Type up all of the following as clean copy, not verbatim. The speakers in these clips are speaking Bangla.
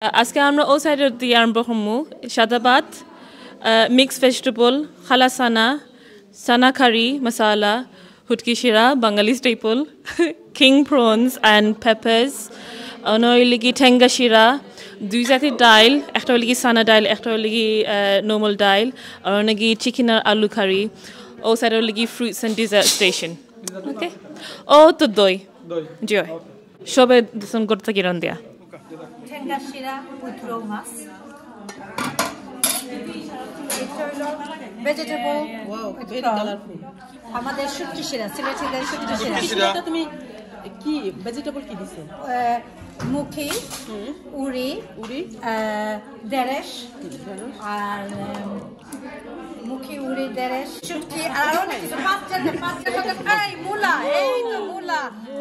আজকে আমরা ও সাইডের দিয়ে আরম্ভ করবো সাদা ভাত মিক্স ভেজিটেবল খালা সানা সানা কারি মশালা হুটকি শিরা Bangali staple king prawns and peppers অনলিগি ঠেঙ্গা শিরা দুই জাতির ডাইল একটা হলিগি সানা ডাইল একটা হলিগি নর্মাল ডাইল আর অনেকি চিকেন আর আলু কারি ও সাইডের হলিগি fruits and dessert station okay ও তো দই জি সবে দূষণ করতে কিরণ দেয়া ঠেঙ্গা শিরা উইথ রৌ মাছ ভেজিটেবল আমাদের শুটকি শিরা সিলেটের শুটকি শিরা তুমি কি ভেজিটেবল কি দিছো মুখি উড়ি দেরেশ আর মুখি উড়ি দেরেশ শুটকি আর অনেক কিছু এই মূলা এই তো মূলা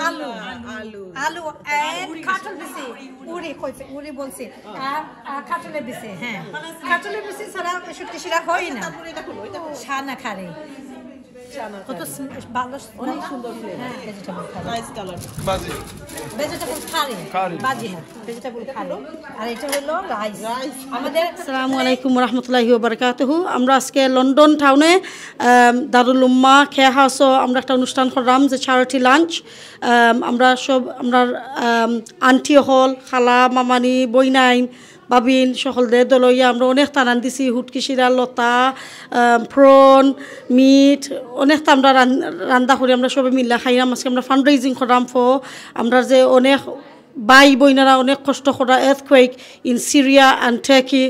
আলু আলু আলু এন্ড কাটল বিসি উড়ি কইছে উড়ি বলছি আর কাটলের বিসি হ্যাঁ কাটলের বিসি ছাড়া শুটকি শিরা হয় না ছানা খারে কত ভালো অনেক সুন্দর ফ্লেভার ভেজিটেবল নাইস কালার বাজি ভেজিটেবল কারি বাজি না ভেজিটেবল কারি আর এটা হলো রাইস আমাদের আসসালামু আলাইকুম ওয়া রাহমাতুল্লাহি ওয়া বারাকাতুহু আমরা আজকে লন্ডন টাউনে দারুল উম্মাহ খেয়া হাউসে আমরা একটা অনুষ্ঠান করলাম যে চ্যারিটি লাঞ্চ আমরা সব আমরা আন্টি হল খালা মামানি বইনাইন বাবিন সকলদের দলইয়া আমরা অনেক টানান দিছি হুটকি শিরা লতা প্রন মিট অনেক আমরা রান্না করি আমরা সবাই মিল্লা খাইলাম আজকে আমরা ফান্ড রেজিং করলাম আমরা যে অনেক বাই বইনারা অনেক কষ্ট করা এর্থকুয়েক ইন সিরিয়া অ্যান্ড টার্কি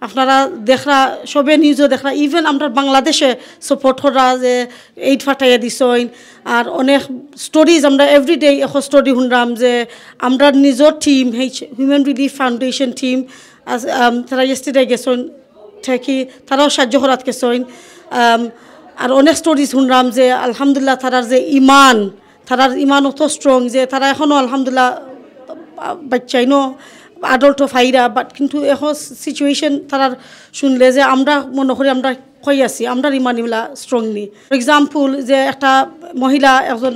আপনারা দেখরা সবে নিউজও দেখরা ইভেন আমরা বাংলাদেশে সাপোর্ট করা যে এইড ফাটাইয়া দিছইন আর অনেক স্টোরিজ আমরা এভরিডে এখন স্টোরি শুনলাম যে আমরা নিজের team human relief foundation team তারা ইয়েস্টারডে গেছেন টার্কি তারাও সাহায্য করাত গেছেন আর অনেক স্টোরিজ শুনলাম যে আলহামদুলিল্লাহ তারার ইমান অত স্ট্রং যে তারা এখনও আলহামদুলিল্লাহ বাচ্চাই নো আডল্ট ফাইরা বাট কিন্তু এখন সিচুয়েশন তারার শুনলে যে আমরা মনে করি আমরা কই আছি আমরা ইমানিগুলা স্ট্রং নি ফর এক্সাম্পল যে একটা মহিলা একজন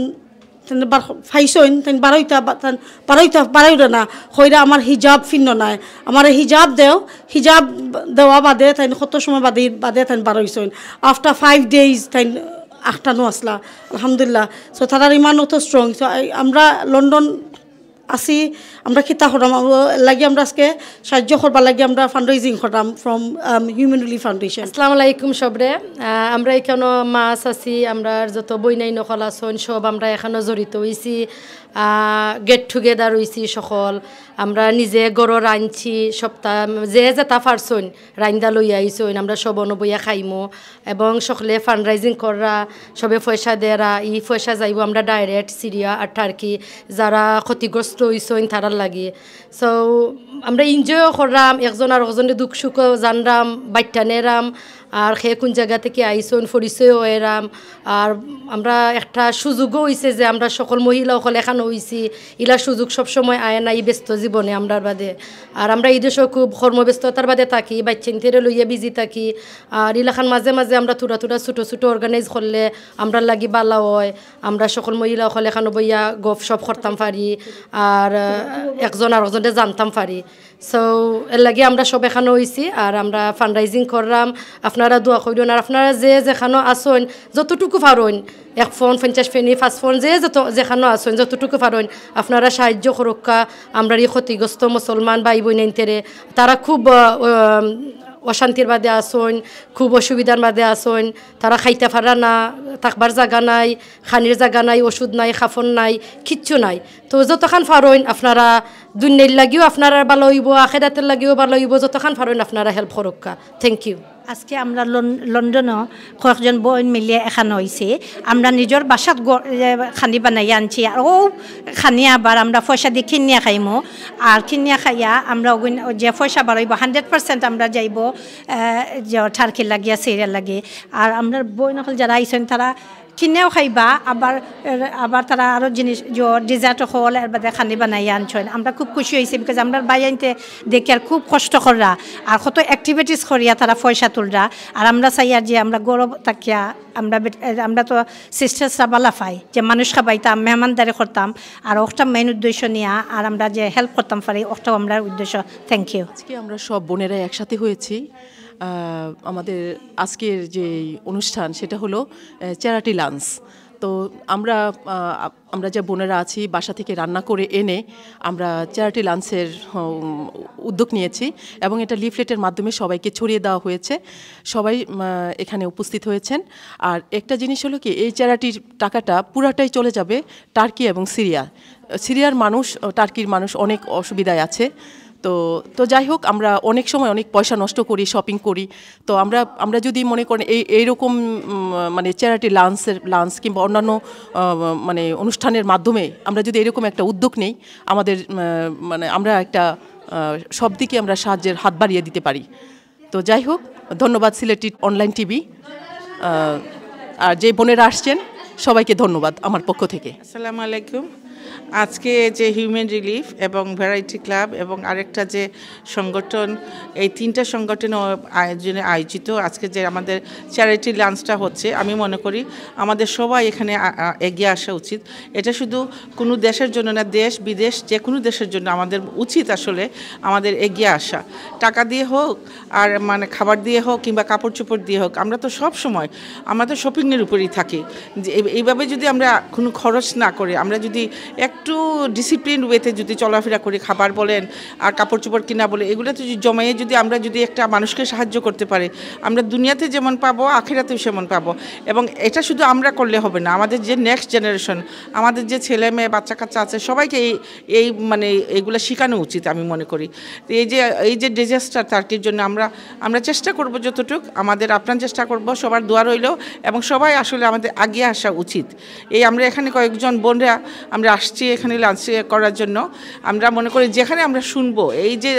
ফাইসইন তেন বারোইটা না হইরা আমার হিজাব ফিন্ন নাই আমার হিজাব দেওয়া বাদে তাই কত সময় বাদে তাই বারোইসইন আফটার 5 days তাই আটটানো আসলা আলহামদুলিল্লাহ সো তারার ইমান অত স্ট্রং সো আমরা লন্ডন আসি আমরা খিতা করলাম লাগে আমরা আজকে সাহায্য করবার লাগে আমরা ফান্ড রেজিং করলাম ফ্রম হিউম্যান রিলিফ ফাউন্ডেশন আসসালামু আলাইকুম সবরে আমরা এখানে মাছ আছি আমরা যত বইনাই নকল আছেন সব আমরা এখানে জড়িত হয়েছি গেট টুগেদার হয়েছি সকল আমরা নিজে গড় রাঁধছি সপ্তাহ যে যেটা পারছন রান্দা লইয়া আইসন আমরা সব অনুবইয়া খাইমো এবং সকলে ফান্ড রাইজিং করা সবে পয়সা দেরা ই পয়সা যাইব আমরা ডাইরেক্ট সিরিয়া আর টার্কি যারা ক্ষতিগ্রস্ত হইসন তারার লাগে সো আমরা এনজয়ও করলাম একজন আর একজনের দুঃখ সুখ জানরাম বাচ্চা নেরাম আর সে কোন জায়গা থেকে আইসন পরিচয়ও এরাম আর আমরা একটা সুযোগও হয়েছে যে আমরা সকল মহিলা সকল এখানে হয়েছি ইলার সুযোগ সবসময় আয় না এই ব্যস্ত জীবনে আমরার বাদে আর আমরা এই দেশেও খুব কর্মব্যস্ততার বাদে থাকি বাচ্চাদের লইয়া বিজি থাকি আর ইলাখান মাঝে মাঝে আমরা থোড়া ছোটো ছোটো অর্গানাইজ করলে আমরা লাগি বালা হয় আমরা সকল মহিলা সকল এখানে বইয়া গপ সপ করতাম পারি আর একজন আর একজনের জানতাম পারি সো এর লাগে আমরা সব এখানে হয়েছি আর আমরা ফান্ড রাইজিং করলাম আপনারা দোয়া করেন আর আপনারা যেখানে আসেন যতটুকু পারেন 1 ফোন 50 ফেনি 5 ফোন যেখানে আসেন যতটুকু পারেন আপনারা সাহায্য করক্কা আমরা এই ক্ষতিগ্রস্ত মুসলমান ভাই বোনেনতেরে তারা খুব অশান্তির বাদে আসেন খুব অসুবিধার বাদে আসেন তারা খাইতে পারা না থাকবার জায়গা নাই খানির জায়গা নাই ওষুধ নাই খাফন নাই কিচ্ছু নাই তো যতক্ষণ পারেন আপনারা দুনিয়ার লাগিও আপনারা ভালো হইব আখিরাতের লাগিও ভালো হইব যতক্ষণ পারেন আপনারা হেল্প করক্কা থ্যাংক ইউ আজকে আমরা লন্ডনও কয়েকজন বোন মিলিয়ে এখানে হয়েছে আমরা নিজের বাসাত খানি বানাই আনছি আর ও খানি আবার আমরা পয়সা দিয়ে কিনিয়া খাইমো আর কিনিয়া খাইয়া আমরা যে পয়সা বাড়াইব 100% আমরা যাইব যে টার্কি লাগিয়া সিরিয়া লাগে আর আমরা বোন যারা আইসেন তারা কিনেও খাইবা আবার তারা আরও জিনিস ডিজার্ট হল এর বাদে খানি বানাই আনছেন আমরা খুব খুশি হয়েছি বিকজ আমরা বাই আনতে দেখি আর খুব কষ্ট কররা আর কত অ্যাক্টিভিটিস করিয়া তারা পয়সা তুলরা আর আমরা চাই আর যে আমরা গৌরব থাকিয়া আমরা তো সিস্টার্সরা বালা পাই যে মানুষ খাবাইতাম মেহমানদারি করতাম আর ওটা মেইন উদ্দেশ্য নিয়ে আর আমরা যে হেল্প করতাম পারি ওটাও আমরা উদ্দেশ্য থ্যাংক ইউ আজকে আমরা সব বোনেরা একসাথে হয়েছি আমাদের আজকের যে অনুষ্ঠান সেটা হলো চ্যারিটি লাঞ্চ তো আমরা যে বোনেরা আছি বাসা থেকে রান্না করে এনে আমরা চ্যারিটি লাঞ্চের উদ্যোগ নিয়েছি এবং এটা লিফলেটের মাধ্যমে সবাইকে ছড়িয়ে দেওয়া হয়েছে সবাই এখানে উপস্থিত হয়েছেন আর একটা জিনিস হলো কি এই চ্যারিটির টাকাটা পুরাটাই চলে যাবে টার্কি এবং সিরিয়ার মানুষ টার্কির মানুষ অনেক অসুবিধায় আছে তো যাই হোক আমরা অনেক সময় অনেক পয়সা নষ্ট করি শপিং করি তো আমরা যদি মনে করেন এইরকম মানে চ্যারিটি লাঞ্চ কিংবা অন্যান্য মানে অনুষ্ঠানের মাধ্যমে আমরা যদি এরকম একটা উদ্যোগ নেই আমাদের মানে আমরা একটা সব দিকে আমরা সাহায্যের হাত বাড়িয়ে দিতে পারি তো যাই হোক ধন্যবাদ সিলেটি অনলাইন টিভি আর যে বোনেরা আসছেন সবাইকে ধন্যবাদ আমার পক্ষ থেকে আসসালামু আলাইকুম আজকে যে হিউম্যান রিলিফ এবং ভ্যারাইটি ক্লাব এবং আরেকটা যে সংগঠন এই তিনটা সংগঠন আয়োজনে আয়োজিত আজকে যে আমাদের চ্যারিটি লাঞ্চটা হচ্ছে আমি মনে করি আমাদের সবাই এখানে এগিয়ে আসা উচিত এটা শুধু কোনো দেশের জন্য না দেশ বিদেশ যে কোনো দেশের জন্য আমাদের উচিত আসলে আমাদের এগিয়ে আসা টাকা দিয়ে হোক আর মানে খাবার দিয়ে হোক কিংবা কাপড় চোপড় দিয়ে হোক আমরা তো সব সময় আমাদের শপিংয়ের উপরেই থাকি যে এইভাবে যদি আমরা কোনো খরচ না করে আমরা যদি একটু ডিসিপ্লিন ওয়েতে যদি চলাফেরা করি খাবার বলেন আর কাপড় চোপড় কিনা বলে এগুলো তো জমাইয়ে যদি আমরা যদি একটা মানুষকে সাহায্য করতে পারি আমরা দুনিয়াতে যেমন পাবো আখিরাতেও সেমন পাবো এবং এটা শুধু আমরা করলে হবে না আমাদের যে নেক্সট জেনারেশন আমাদের যে ছেলে মেয়ে বাচ্চা কাচ্চা আছে সবাইকে এই মানে এইগুলো শেখানো উচিত আমি মনে করি এই যে ডিজাস্টার টার্কির জন্য আমরা চেষ্টা করব যতটুকু আমাদের আপ্রাণ চেষ্টা করব সবার দোয়া রইল এবং সবাই আসলে আমাদের আগিয়ে আসা উচিত আমরা এখানে কয়েকজন বোনরা আমরা আসছি এখানে লাঞ্চ করার জন্য আমরা মনে করি যেখানে আমরা শুনবো এই যে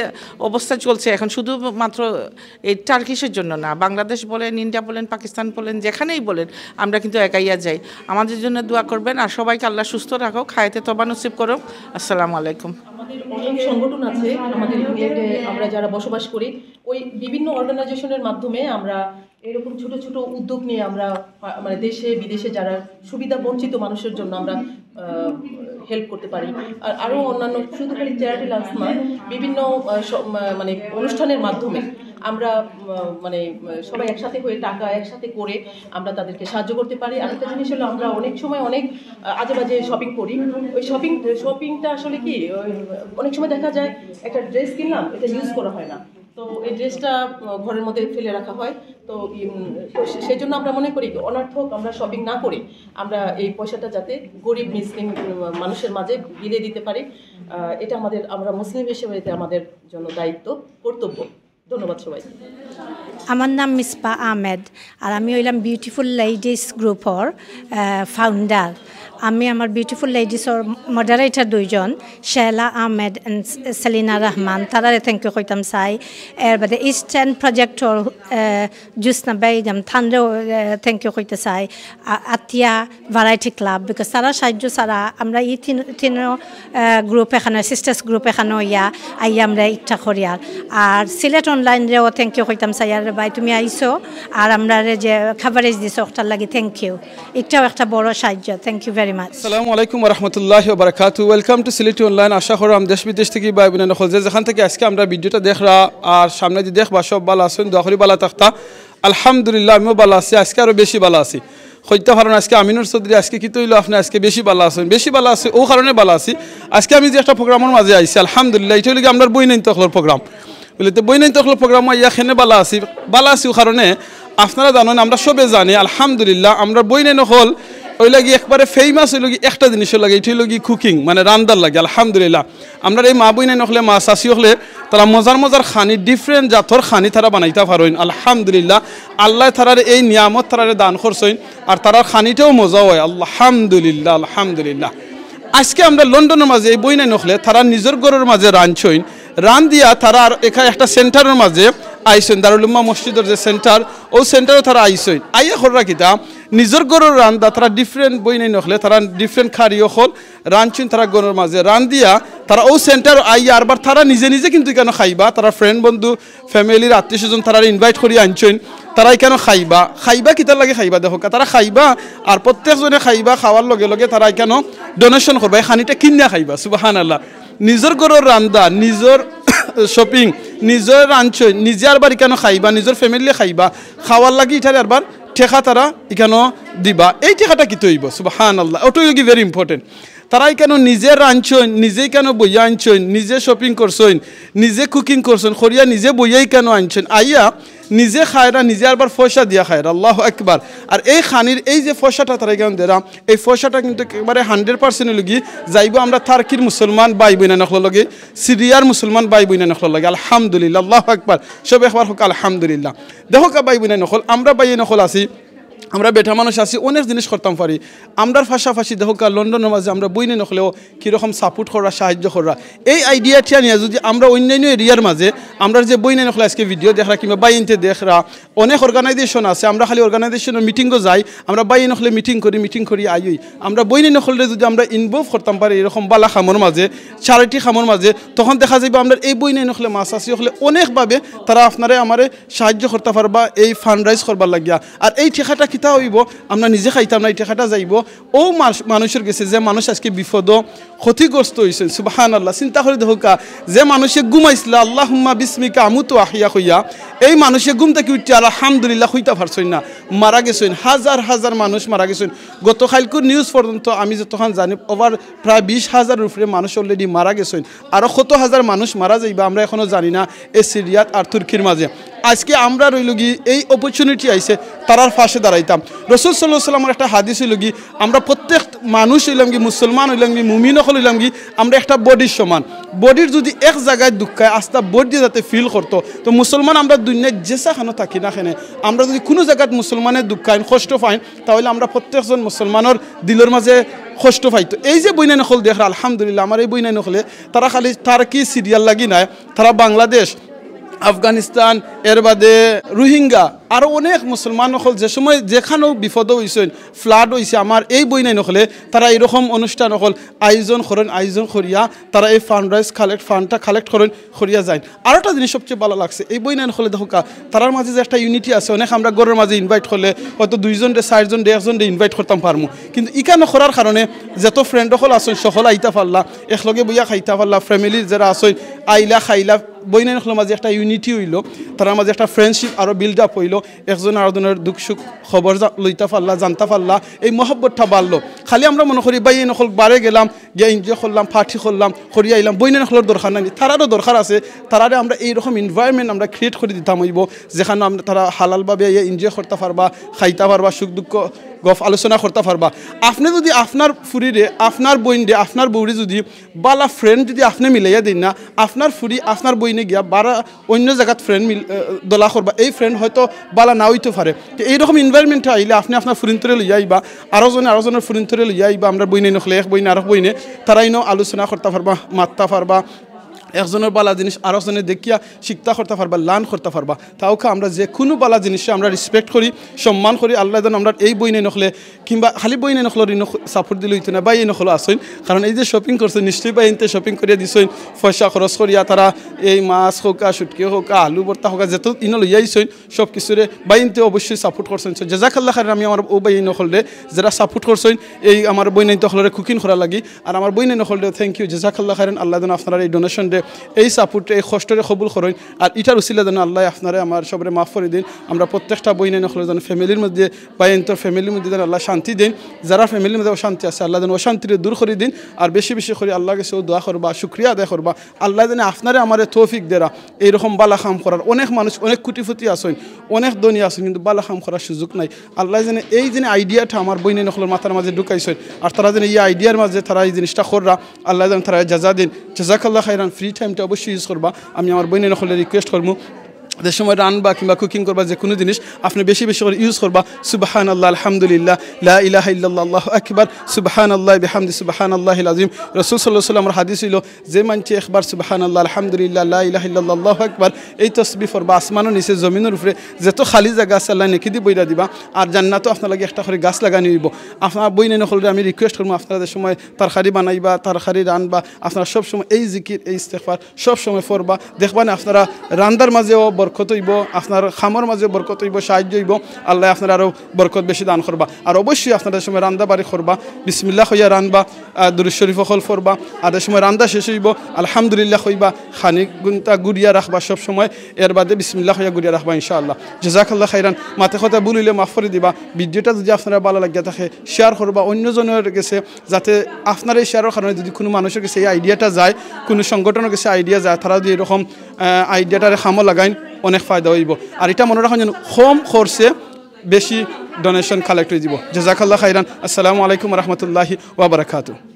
অবস্থা চলছে এখন শুধুমাত্র এই টার্কিশের জন্য না বাংলাদেশ বলেন ইন্ডিয়া বলেন পাকিস্তান বলেন যেখানেই বলেন আমরা কিন্তু একাইয়া যাই আমাদের জন্য দোয়া করবেন আর সবাইকে আল্লাহ সুস্থ রাখো খায়েতে তবা নসিব করো আসসালামু আলাইকুম আমাদের অনেক সংগঠন আছে আমাদের ইউনিটে আমরা যারা বসবাস করি ওই বিভিন্ন অর্গানাইজেশনের মাধ্যমে আমরা এরকম ছোট ছোট উদ্যোগ নিয়ে আমরা মানে দেশে বিদেশে যারা সুবিধা বঞ্চিত মানুষের জন্য আমরা হেল্প করতে পারি আর আরও অন্যান্য শুধু খালি চ্যারিটি লাঞ্চ নয় বিভিন্ন মানে অনুষ্ঠানের মাধ্যমে আমরা মানে সবাই একসাথে হয়ে টাকা একসাথে করে আমরা তাদেরকে সাহায্য করতে পারি আরেকটা জিনিস হলো আমরা অনেক সময় অনেক আজে বাজে শপিং করি ওই শপিংটা আসলে কি অনেক সময় দেখা যায় একটা ড্রেস কিনলাম এটা ইউজ করা হয় না তো এই ড্রেসটা ঘরের মধ্যে ফেলে রাখা হয় তো সেই জন্য আমরা মনে করি অনর্থক আমরা শপিং না করে আমরা এই পয়সাটা যাতে গরিব মিসকিন মানুষের মাঝে বিলিয়ে দিতে পারি এটা আমরা মুসলিম হিসেবে এটা আমাদের জন্য দায়িত্ব কর্তব্য ধন্যবাদ সবাইকে আমার নাম মিসপা আহমেদ আর আমি হইলাম বিউটিফুল লেডিস গ্রুপর ফাউন্ডার আমি আমার বিউটিফুল লেডিসর মডারেটর দুইজন শেলা আহমেদ এন্ড সেলিনা রহমান তারারে থ্যাংক ইউ কইতাম চাই এর বাদে ইস্টার্ন প্রজেক্টর জুসনা বেগম থানরেও থ্যাংক ইউ কইতে চাই আতিয়া ভ্যারাইটি ক্লাব বিকজ তারা সাহায্য ছাড়া আমরা এই তিন গ্রুপ এখানে সিস্টার্স গ্রুপ এখানে আইয়া আমরা ইচ্ছা করি আর সিলেট অনলাইনরেও থ্যাংক ইউ কইতাম চাই আর ভাই তুমি আইসো আর আমরা যে খাবারেজ দিছো ওটার লাগি থ্যাংক ইউ এটাও একটা বড় সাহায্য থ্যাংক ইউ ভেরি মাচ আসসালামু আলাইকুম ওয়া রাহমাতুল্লাহি ওয়া বারাকাতুহু ওয়েলকাম টু সিলেটি অনলাইন আশা করি দেশ বিদেশ থেকে ভাই বোনেরা খোঁজে যেখান থেকে আজকে আমরা ভিডিওটা দেখরা আর সামনে যে দেখবা সব ভালো আছেন দোয়া করি ভালো থাকতা আলহামদুলিল্লাহ আমিও ভালো আছি আজকে আরো বেশি ভালো আছি হইতে পারেন আজকে আমিনুর চৌধুরী আজকে কি তৈল আপনি আজকে বেশি ভালো আছেন বেশি ভালো আছে ও কারণে ভালো আছি আজকে আমি যে একটা প্রোগ্রামের মাঝে আইছি আলহামদুলিল্লাহ এটা হলো কি আমরা বই নাই তখলর প্রোগ্রাম বলে তো বই নাই তখলর প্রোগ্রাম ইয়াখানে ভালো আছি ও কারণে আপনারা জানেন আমরা সবে জানি আলহামদুলিল্লাহ আমরা বই নাই নকল ওই লাগি একবারে ফেমাস হইল কি একটা জিনিসের লাগে এটা হইল কি কুকিং মানে রান্দার লাগে আলহামদুলিল্লাহ আমরা এই মা বই নাই নকলে মা চাষি হলে তারা মজার খানি ডিফারেন্ট জাতর খানি তারা বানাইতে পারেন আলহামদুলিল্লাহ আল্লাহ তারার এই নিয়ামত তারারে দান করছেন আর তারার খানিটাও মজা হয় আলহামদুলিল্লাহ আজকে আমরা লন্ডনের মাঝে এই বই নাই নকলে তারা নিজের ঘরের মাঝে রাঁধছেন রান দিয়া তারা এখানে একটা সেন্টারের মাঝে আইসেন দারুল উম্মাহ মসজিদের যে সেন্টার ও সেন্টারও তারা আইসেন আইয়া খররা কিতা নিজের গরুর রান্দা তারা ডিফারেন্ট বই নেই নখলে তারা ডিফারেন্ট খারিও হল রানছুন তারা গরুর মাঝে রান দিয়া তারা ও সেন্টার আইয়া আরবার তারা নিজে নিজে কিন্তু কেন খাইবা তারা ফ্রেন্ড বন্ধু ফ্যামিলির আত্মীয় স্বজন তারা ইনভাইট করি আনছেন তারাই কেন খাইবা কিতার লাগে খাইবা দেখো তারা খাইবা আর প্রত্যেকজনে খাইবা খাওয়ার লগে লগে তারা কেন ডোনেশন করবা এই খানিটা কিনা খাইবা সুবহানাল্লাহ নিজের গরুর রান্দা নিজের শপিং নিজের রাঁধছই নিজে আরবার কেন খাইবা নিজের ফ্যামিলি খাইবা খাওয়ার লাগি এটারে আরবার ঠেকা তারা এখানে দিবা এই ঠেকাটা কি তৈব সুবহানাল্লাহ ওটাই কি ভেরি ইম্পর্টেন্ট তারাই কেন নিজে রাঁধছই নিজেই কেন বইয়া আনছই নিজে শপিং করছই নিজে কুকিং করছই খরিয়া নিজে বইয়াই কেন আনছই আইয়া নিজে খায়রা নিজে আরবার পয়সা দিয়া খায়রা আল্লাহু আকবার আর এই খানির এই যে পয়সাটা তারা কেন দেরা এই পয়সাটা কিন্তু একেবারে 100% লগি যাইব আমরা তার্কির মুসলমান ভাই বোন নখল লগে সিরিয়ার মুসলমান ভাই বোন নখল লগে আলহামদুলিল্লাহ আল্লাহু আকবার সব একবার হোক আলহামদুলিল্লাহ দেখো কা ভাই বোন নখল আমরা ভাই নখল আছি আমরা বেটা মানুষ আছি অনেক জিনিস করতাম পারি আমরার পাশাপাশি দেখো লন্ডনের মাঝে আমরা বইনে নখলেও কীরকম সাপোর্ট করা সাহায্য করা এই আইডিয়াটা নিয়ে যদি আমরা অন্যান্য এরিয়ার মাঝে আমরা যে বইনে নখলে আজকে ভিডিও দেখরা কিংবা বাইনতে দেখরা অনেক অর্গানাইজেশন আছে আমরা খালি অর্গানাইজেশনের মিটিংও যাই আমরা বাইন নখলে মিটিং করি আইই আমরা বইনে নখলে যদি আমরা ইনভলভ করতাম পারি এরকম বালা খামর মাঝে চ্যারিটি খামর মাঝে তখন দেখা যাবে আমরা এই বইনে নখলে মাছ আসি হলে অনেকভাবে তারা আপনারে আমারে সাহায্য করতে পারবা এই ফান্ড রাইজ করবার লাগিয়া আর এই ঠেকাটা কিতা হইব আমরা নিজে খাইতাম না এই ঠেকাটা যাইব ও মানুষের গেছে যে মানুষ আজকে বিপদ ক্ষতিগ্রস্ত হয়েছেন সুবহানাল্লাহ চিন্তা করে দেখো যে মানুষে ঘুমাইছিল আল্লাহুম্মা বিসমিকা আমুতু আহইয়া হইয়া এই মানুষে ঘুম থেকে উঠছে আলহামদুলিল্লাহ হইতা পারছেন না মারা গেছেন হাজার হাজার মানুষ মারা গেছেন গতকালকের নিউজ পর্যন্ত আমি যতক্ষণ জানি ওভার প্রায় 20,000 উপরে মানুষ অলরেডি মারা গেছেন আরও কত হাজার মানুষ মারা যাইবা আমরা এখনও জানি না এই সিরিয়াত আর তুর্কির মাঝে আজকে আমরা রইল গি এই অপরচুনিটি আইছে তারার পাশে দাঁড়াইতাম রাসূল সাল্লাল্লাহু আলাইহি ওয়াসাল্লামের একটা হাদিস হইল গি আমরা প্রত্যেক মানুষ হইলাম কি মুসলমান হইলাম কি মুমিন হইলাম কি আমরা একটা বডির সমান বডির যদি এক জায়গায় দুঃখায় আস্তা বডি যাতে ফিল করতো তো মুসলমান আমরা দুনিয়ায় যেসাখানো থাকি না খেনে আমরা যদি কোনো জায়গায় মুসলমানের দুঃখায় কষ্ট পাই তাহলে আমরা প্রত্যেকজন মুসলমানের দিলের মাঝে কষ্ট পাইতো এই যে বইনা নকল দেখরা আলহামদুলিল্লাহ আমার এই বইনা নকলে তারা খালি তারা কি সিরিয়াল লাগি নাই তারা বাংলাদেশ আফগানিস্তান এর বাদে রোহিঙ্গা আরও অনেক মুসলমান নকল যে সময় যেখানেও বিপদ হয়েছেন ফ্লাড হয়েছে আমার এই বই নাই নকলে তারা এরকম অনুষ্ঠান নকল আয়োজন করিয়া তারা এই ফান্ডটা কালেক্ট করেন করিয়া যায় আর একটা জিনিস সবচেয়ে ভালো লাগছে এই বই নাই নকলে দেখো তারার মাঝে যে একটা ইউনিটি আছে অনেক আমরা ঘরের মাঝে ইনভাইট করলে হয়তো 2 জন 4 জন 1 জন ইনভাইট করতাম পারমু কিন্তু ইকানো করার কারণে যত ফ্রেন্ড সকল আসেন সকল আইতা পারলা একলগে বইয়া খাইতা পারলা ফ্যামিলির যারা আসেন আইলা খাইলা বই নাই নকলের মাঝে একটা ইউনিটি হইল তার মাঝে একটা ফ্রেন্ডশিপ আরও বিল্ড আপ হইল একজন আরেকজনের দুঃখ সুখ খবর লইতা পারলা জানতা পারলা এই মহব্বতটা বাড়লো খালি আমরা মনে করি বাই নকল বারে গেলাম গিয়ে এনজয় করলাম পার্টি করলাম করিয়া আইলাম বই নকলের দরকার নাই তারারও দরকার আছে তারারে আমরা এইরকম এনভায়রনমেন্ট আমরা ক্রিয়েট করে দিতাম হইব যেখানে আমরা তারা হালালভাবে এনজয় করতে পারবা খাইতে পারবা সুখ দুঃখ গফ আলোচনা করতে পারবা আপনি যদি আপনার ফুরিরে আপনার বইনরে আপনার বউরে যদি বালা ফ্রেন্ড যদি আপনি মিলাইয়া দিন না আপনার ফুরি আপনার বইনে গিয়া বারা অন্য জায়গাত ফ্রেন্ড দলা করবা এই ফ্রেন্ড হয়তো বালা না হইতে পারে তো এইরকম এনভায়রনমেন্টে আইলে আপনি আপনার ফুরিন্তরে লইয়া আইবা আরোজনের ফুরিন্তরে লইয়া আইবা আমরা বইনে নখলে এক বইনে আরেক বইনে তারাইনো আলোচনা করতে পারবা মাততে পারবা একজনের বালা জিনিস আরেকজনে দেখিয়া শিক্ষা করতে পারবা লার্ন করতে পারবা তাওকে আমরা যে কোনো বালা জিনিসে আমরা রেসপেক্ট করি সম্মান করি আল্লাহ যেন আমরা এই বই নেই নখলে কিংবা খালি বই নেই নখলের সাপোর্ট দিলে হইতো না বা এই নখলো আসইন কারণ এই যে শপিং করছে নিশ্চয়ই বা এনতে শপিং করিয়া দিছইন পয়সা খরচ করিয়া তারা এই মাছ হোকা শুটকি হোকা আলু ভর্তা হোকা যেত ইনো লইয়া আইসইন সব কিছুরে বা এনতে অবশ্যই সাপোর্ট করছেন জাজাকাল্লাহ খাইর আমি আমার ও বাই নখলে যারা সাপোর্ট করছেন এই আমার বই নেই তখলরে কুকিং করা লাগি আর আমার বই নেই নখলে থ্যাংক ইউ জাজাকাল্লাহ খাইরেন আল্লাহ যেন আপনারা এই ডোনেশন দে এই সাপোর্টে এই কষ্টরে কবুল করেন আর ইটার উসিলা যেন আল্লাহ আপনারা আমার সবরে মাফ করে দিন আমরা প্রত্যেকটা বই নেই নখলে যেন ফ্যামিলির মধ্যে বা এন্তর ফ্যামিলির মধ্যে যেন আল্লাহ শান্তি দিন যারা ফ্যামিলির মধ্যে অশান্তি আছে আল্লাহ যেন অশান্তিরে দূর করে দিন আর বেশি বেশি করে আল্লাহ কাছে দোয়া করবা শুক্রিয়া আদায় করবা আল্লাহ যেন আপনারা আমার তৌফিক দেরা এইরকম বালা কাম করার অনেক মানুষ অনেক কুটিফুটি আসেন অনেক ধনী আসেন কিন্তু বালা কাম করার সুযোগ নাই আল্লাহ যেন এই যে আইডিয়াটা আমার বই নেই নখলের মাথার মাঝে ঢুকাইছেন আর তারা যেন এই আইডিয়ার মাঝে তারা এই জিনিসটা কররা আল্লাহ যেন তারা জাজা দিন জাজাকাল্লাহ খাইরান ফ্রি টাইমটা অবশ্যই ইউজ করবা আমি আমার বই নখলে রিকোয়েস্ট করবো যে সময় রান্না কিংবা কুকিং করবা যে কোনো জিনিস আপনি বেশি বেশি করে ইউজ করবা সুবহানাল্লাহ আলহামদুলিল্লাহ লা ইলাহা ইল্লাল্লাহ আল্লাহু আকবার সুবহানাল্লাহ বিহামদি সুবহানাল্লাহিল আযীম রাসূল সাল্লাল্লাহু আলাইহি ওয়াসাল্লামের হাদিস হইল যে মানছে একবার সুবহানাল্লাহ আলহামদুলিল্লাহ লা ইলাহা ইল্লাল্লাহ আল্লাহু আকবার এই তাসবিহ পড়বা আসমানের নিচে জমিনের উপরে যত খালি জায়গা আছে আল্লাহ নেকি দি বইরা দিবা আর জান্নাতও আপনার লাগে একটা করে গাছ লাগানি হইব আপনার বই নেন হলে আমি রিকোয়েস্ট করবো আপনারা যে সময় তরকারি বানাইবা তরকারি রানবা আপনারা সব সময় এই জিকির এই ইস্তেগফার সব সময় পড়বা দেখবা না আপনারা রান্দার মাঝেও বরকত হইব আপনার খামর মাঝেও বরকত হইব সাহায্য হইব আল্লাহ আপনারা আরও বরকত বেশি দান করবা আর অবশ্যই আপনারা সময় রান্দা বাড়ি করবা বিসমিল্লাহ হইয়া রানবা দুরূদ শরীফ হল পড়বা আর সময় রান্দা শেষ হইব আলহামদুলিল্লাহ হইবা খানিক গুনতা গুড়িয়া রাখবা সব সময় এর বাদে বিসমিল্লাহ হইয়া গুড়িয়া রাখবা ইনশাআল্লাহ জাযাকাল্লাহ খাইরান মাথা কথা বলিলে মাফ করে দিবা ভিডিওটা যদি আপনারা ভালো লাগিয়া থাকে শেয়ার করবা অন্যজনের কাছে যাতে আপনার এই শেয়ারের কারণে যদি কোনো মানুষের কাছে এই আইডিয়াটা যায় কোনো সংগঠনের কাছে আইডিয়া যায় তারা যদি এরকম আইডিয়াটারে খামো লাগাইন অনেক ফায়দা হইব আর এটা মনে রাখুন যেন কম খরচে বেশি ডোনেশন কালেক্ট হয়ে যাব জাযাকাল্লাহ খাইরান আসসালামু আলাইকুম ওয়া রাহমাতুল্লাহি ওয়া বারাকাতুহু